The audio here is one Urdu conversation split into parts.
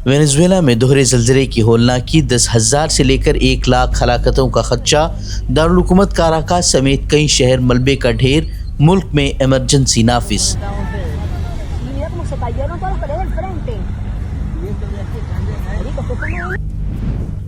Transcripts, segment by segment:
وینزویلا میں دوہرے زلزلے کی ہولناکی 10,000 سے لے کر 1 لاکھ ہلاکتوں کا خدشہ، دارالحکومت کاراکاس سمیت کئی شہر ملبے کا ڈھیر، ملک میں ایمرجنسی نافذ۔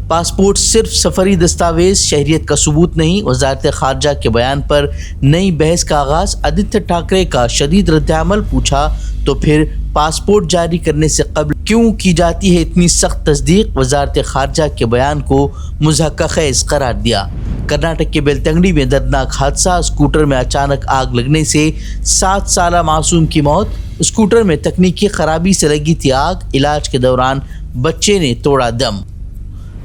پاسپورٹ صرف سفری دستاویز، شہریت کا ثبوت نہیں، وزارت خارجہ کے بیان پر نئی بحث کا آغاز، آدتیہ ٹھاکرے کا شدید ردعمل، پوچھا تو پھر پاسپورٹ جاری کرنے سے قبل کیوں کی جاتی ہے اتنی سخت تصدیق، وزارت خارجہ کے بیان کو مضحکہ خیز قرار دیا۔ کرناٹک کے بیلتنگڑی میں دردناک حادثہ، اسکوٹر میں اچانک آگ لگنے سے 7 سالہ معصوم کی موت، اسکوٹر میں تکنیکی خرابی سے لگی تھی آگ، علاج کے دوران بچے نے توڑا دم۔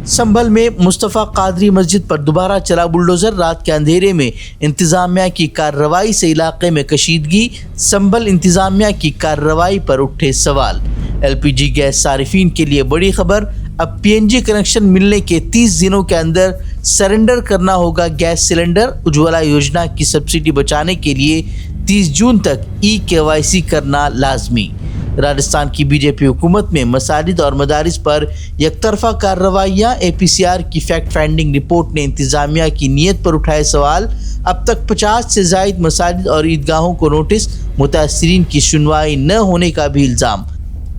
سنبھل میں مصطفیٰ قادری مسجد پر دوبارہ چلا بلڈوزر، رات کے اندھیرے میں انتظامیہ کی کارروائی سے علاقے میں کشیدگی، سنبھل انتظامیہ کی کارروائی پر اٹھے سوال۔ ایل پی جی گیس صارفین کے لیے بڑی خبر، اب پی این جی کنیکشن ملنے کے 30 دنوں کے اندر سرنڈر کرنا ہوگا گیس سلنڈر، اجولا یوجنا کی سبسڈی بچانے کے لیے 30 جون تک ای KYC کرنا لازمی۔ راجستھان کی بی جے پی حکومت میں مساجد اور مدارس پر یک طرفہ کارروائیاں، APCR کی فیکٹ فائنڈنگ رپورٹ نے انتظامیہ کی نیت پر اٹھائے سوال، اب تک 50 سے زائد مساجد اور عیدگاہوں کو نوٹس، متاثرین کی سنوائی نہ ہونے کا بھی الزام۔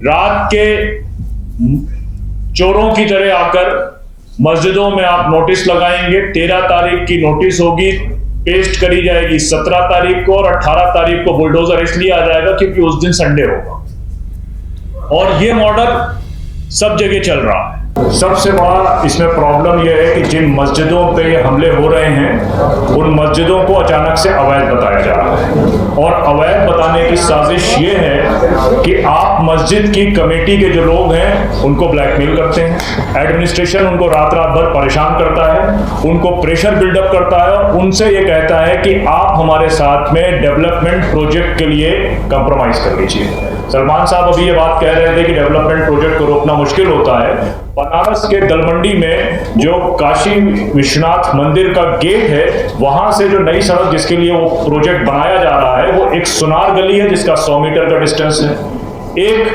رات کے چوروں کی طرح آ کر مسجدوں میں آپ نوٹس لگائیں گے، 13 تاریخ کی نوٹس ہوگی، پیسٹ کری جائے گی 17 تاریخ کو، اور 18 تاریخ کو بلڈوزر اس لیے آ جائے گا کیونکہ اس دن سنڈے ہوگا، اور یہ ماڈل سب جگہ چل رہا ہے۔ سب سے بڑا اس میں پرابلم یہ ہے کہ جن مسجدوں پہ حملے ہو رہے ہیں ان مسجدوں کو اچانک سے اویدھ بتایا جا رہا ہے، اور اویدھ بتانے کی سازش یہ ہے کہ آپ مسجد کی کمیٹی کے جو لوگ ہیں ان کو بلیک میل کرتے ہیں، ایڈمنسٹریشن ان کو رات بھر پریشان کرتا ہے، ان کو پریشر بلڈ اپ کرتا ہے، اور ان سے یہ کہتا ہے کہ آپ ہمارے ساتھ میں ڈیولپمنٹ پروجیکٹ کے لیے کمپرومائز کر لیجیے۔ سلمان صاحب ابھی یہ بات کہہ رہے تھے کہ ڈیولپمنٹ پروجیکٹ کو روکنا مشکل ہوتا ہے۔ بنارس کے دلمنڈی میں جو کاشی وشناتھ مندر کا گیٹ ہے، وہاں سے جو نئی سڑک جس کے لیے وہ پروجیکٹ بنایا جا رہا ہے، وہ ایک سونار گلی ہے جس کا 100 میٹر کا ڈسٹینس ہے، ایک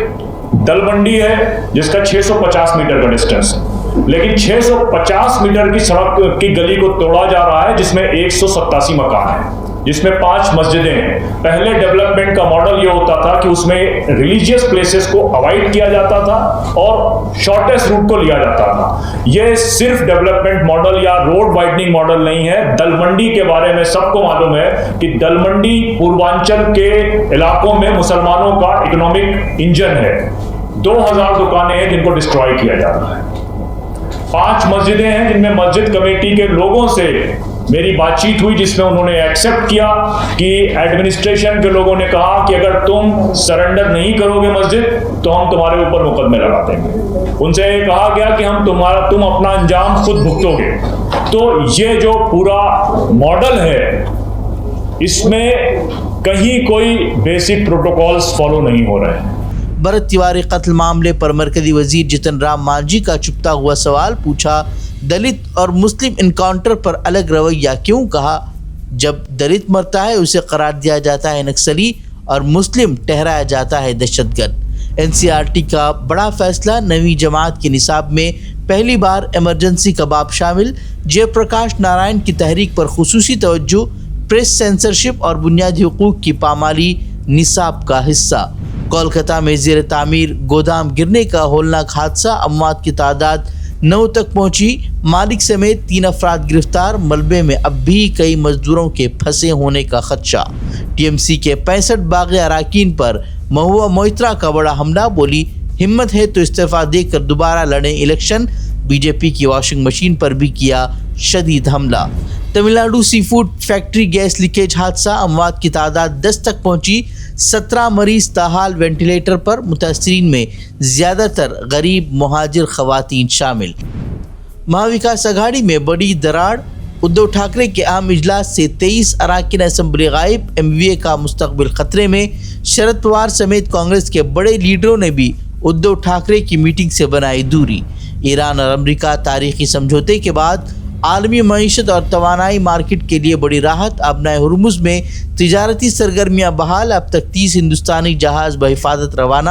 دلمنڈی ہے جس کا 650 میٹر کا ڈسٹینس ہے، لیکن 650 میٹر کی سڑک کی گلی کو توڑا جا رہا ہے جس میں 187 مکان ہیں، جس میں 5 مسجدیں ہیں۔ پہلے ڈیولپمنٹ کا ماڈل یہ ہوتا تھا کہ اس میں ریلیجیس پلیسز کو اوائڈ کیا جاتا تھا اور شارٹیسٹ روٹ کو لیا جاتا تھا۔ یہ صرف ڈیولپمنٹ ماڈل یا روڈ وائڈنگ ماڈل نہیں ہے۔ دلمنڈی کے بارے میں سب کو معلوم ہے کہ دلمنڈی پوروانچل کے علاقوں میں مسلمانوں کا اکنامک انجن ہے، 2000 دکانیں ہیں جن کو ڈسٹروائے کیا جا رہا ہے، 5 مسجدیں ہیں جن میں مسجد کمیٹی کے لوگوں سے میری بات چیت ہوئی جس میں انہوں نے ایکسیپٹ کیا کہ ایڈمنسٹریشن کے لوگوں نے کہا کہ اگر تم سرنڈر نہیں کرو گے مسجد تو ہم تمہارے اوپر مقدمے لگا دیں گے۔ ان سے یہ کہا گیا کہ تم اپنا انجام خود بھگتو گے۔ تو یہ جو پورا ماڈل ہے اس میں کہیں کوئی بیسک پروٹوکولز فالو نہیں ہو رہے ہیں۔ بھرت تیواری قتل معاملے پر مرکزی وزیر جتن رام مانجھی کا چپتا ہوا سوال، پوچھا دلت اور مسلم انکاؤنٹر پر الگ رویہ کیوں، کہا جب دلت مرتا ہے اسے قرار دیا جاتا ہے نکسلی اور مسلم ٹھہرایا جاتا ہے دہشت گرد۔ NCERT کا بڑا فیصلہ، 9ویں جماعت کے نصاب میں پہلی بار ایمرجنسی کا باب شامل، جے پرکاش نارائن کی تحریک پر خصوصی توجہ، پریس سینسرشپ اور بنیادی حقوق کی پامالی نصاب کا حصہ۔ کولکتہ میں زیر تعمیر گودام گرنے کا ہولناک حادثہ، اموات کی تعداد 9 تک پہنچی، مالک سمیت 3 افراد گرفتار، ملبے میں اب بھی کئی مزدوروں کے پھنسے ہونے کا خدشہ۔ TMC کے 65 باغی اراکین پر مہوا موئترا کا بڑا حملہ، بولی ہمت ہے تو استعفیٰ دے کر دوبارہ لڑیں الیکشن، BJP کی واشنگ مشین پر بھی کیا شدید حملہ۔ تمل ناڈو سی فوڈ فیکٹری گیس لیکیج حادثہ، اموات کی تعداد 10 تک پہنچی، 17 مریض تاحال وینٹیلیٹر پر، متاثرین میں زیادہ تر غریب مہاجر خواتین شامل۔ مہاوکاس اگھاڑی میں بڑی دراڑ، ادھو ٹھاکرے کے اہم اجلاس سے 23 اراکین اسمبلی غائب، MVA کا مستقبل خطرے میں، شرد پوار سمیت کانگریس کے بڑے لیڈروں نے بھی ادھو ٹھاکرے کی میٹنگ سے بنائی دوری۔ ایران اور امریکہ تاریخی سمجھوتے کے بعد عالمی معیشت اور توانائی مارکیٹ کے لیے بڑی راحت، آبنائے ہرمز میں تجارتی سرگرمیاں بحال، اب تک 30 ہندوستانی جہاز بحفاظت روانہ،